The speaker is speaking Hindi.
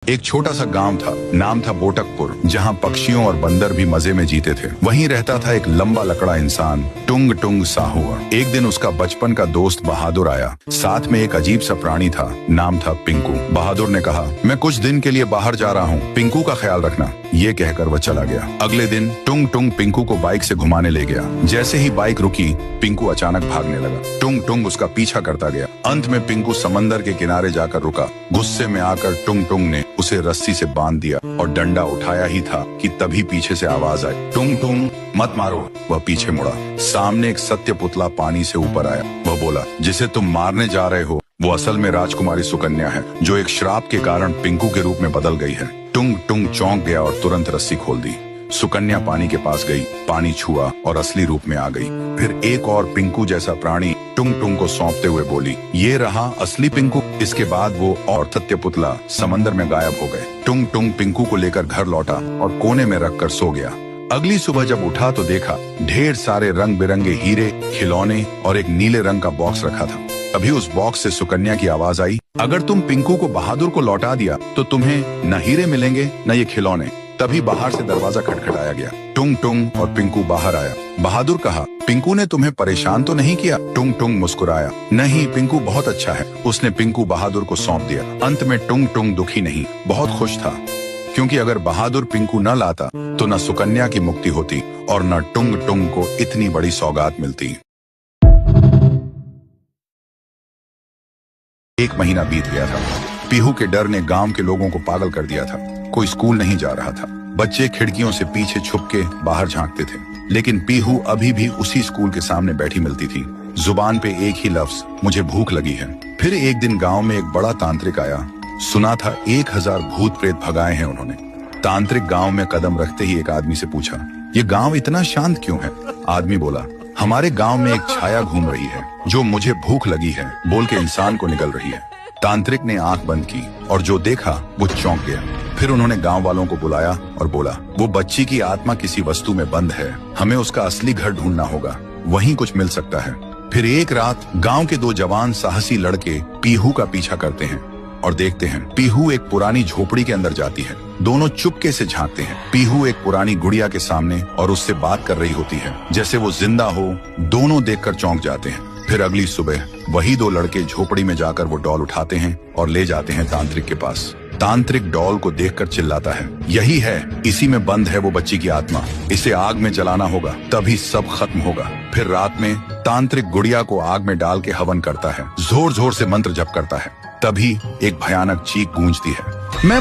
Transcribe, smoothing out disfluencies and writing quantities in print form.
एक छोटा सा गांव था, नाम था बोटकपुर, जहां पक्षियों और बंदर भी मजे में जीते थे। वहीं रहता था एक लंबा लकड़ा इंसान, टुंग टुंग साहुआ। एक दिन उसका बचपन का दोस्त बहादुर आया, साथ में एक अजीब सा प्राणी था, नाम था पिंकू। बहादुर ने कहा, मैं कुछ दिन के लिए बाहर जा रहा हूँ, पिंकू का ख्याल रखना। ये कहकर वह चला गया। अगले दिन टुंग टुंग पिंकू को बाइक से घुमाने ले गया। जैसे ही बाइक रुकी, पिंकू अचानक भागने लगा। टुंग टुंग उसका पीछा करता गया। अंत में पिंकू समंदर के किनारे जाकर रुका। गुस्से में आकर टुंग टुंग ने उसे रस्सी से बांध दिया और डंडा उठाया ही था कि तभी पीछे से आवाज आई, टुंग टुंग मत मारो। वह पीछे मुड़ा। सामने एक सत्य पुतला पानी से ऊपर आया। वह बोला, जिसे तुम मारने जा रहे हो वो असल में राजकुमारी सुकन्या है, जो एक श्राप के कारण पिंकू के रूप में बदल गई है। टुंग टुंग चौंक गया और तुरंत रस्सी खोल दी। सुकन्या पानी के पास गई, पानी छुआ और असली रूप में आ गई। फिर एक और पिंकू जैसा प्राणी टुंग टुंग को सौंपते हुए बोली, ये रहा असली पिंकू। इसके बाद वो और सत्य पुतला समंदर में गायब हो गए। टुंग टुंग पिंकू को लेकर घर लौटा और कोने में रखकर सो गया। अगली सुबह जब उठा तो देखा ढेर सारे रंग बिरंगे हीरे, खिलौने और एक नीले रंग का बॉक्स रखा था। अभी उस बॉक्स से सुकन्या की आवाज आई, अगर तुम पिंकू को बहादुर को लौटा दिया तो तुम्हें न हीरे मिलेंगे न ये खिलौने। तभी बाहर से दरवाजा खटखटाया गया। टुंग टुंग और पिंकू बाहर आया। बहादुर कहा, पिंकू ने तुम्हें परेशान तो नहीं किया? टुंग टुंग मुस्कुराया, नहीं, पिंकू बहुत अच्छा है। उसने पिंकू बहादुर को सौंप दिया। अंत में टुंग टुंग दुखी नहीं, बहुत खुश था, क्योंकि अगर बहादुर पिंकू न लाता तो न सुकन्या की मुक्ति होती और न टुंग टुंग को इतनी बड़ी सौगात मिलती। एक महीना बीत गया था। पीहू के डर ने गांव के लोगों को पागल कर दिया था। कोई स्कूल नहीं जा रहा था। बच्चे खिड़कियों से पीछे छुप के बाहर झांकते थे, लेकिन पीहू अभी भी उसी स्कूल के सामने बैठी मिलती थी। जुबान पे एक ही लफ्ज, मुझे भूख लगी है। फिर एक दिन गांव में एक बड़ा तांत्रिक आया। सुना था 1000 भूत प्रेत भगाए हैं उन्होंने। तांत्रिक गांव में कदम रखते ही एक आदमी से पूछा, ये गांव इतना शांत क्यों है? आदमी बोला, हमारे गांव में एक छाया घूम रही है जो मुझे भूख लगी है बोल के इंसान को निगल रही है। तांत्रिक ने आंख बंद की और जो देखा वो चौंक गया। फिर उन्होंने गांव वालों को बुलाया और बोला, वो बच्ची की आत्मा किसी वस्तु में बंद है, हमें उसका असली घर ढूंढना होगा, वहीं कुछ मिल सकता है। फिर एक रात गांव के 2 जवान साहसी लड़के पीहू का पीछा करते हैं और देखते हैं पीहू एक पुरानी झोपड़ी के अंदर जाती है। दोनों चुपके से झांकते हैं। पीहू एक पुरानी गुड़िया के सामने और उससे बात कर रही होती है जैसे वो जिंदा हो। दोनों देखकर चौंक जाते हैं। फिर अगली सुबह वही 2 लड़के झोपड़ी में जाकर वो डॉल उठाते हैं और ले जाते हैं तांत्रिक के पास। तांत्रिक डॉल को देखकर चिल्लाता है, यही है, इसी में बंद है वो बच्ची की आत्मा, इसे आग में जलाना होगा तभी सब खत्म होगा। फिर रात में तांत्रिक गुड़िया को आग में डाल के हवन करता है, जोर जोर से मंत्र जप करता है। तभी एक भयानक चीख गूंजती है, मैं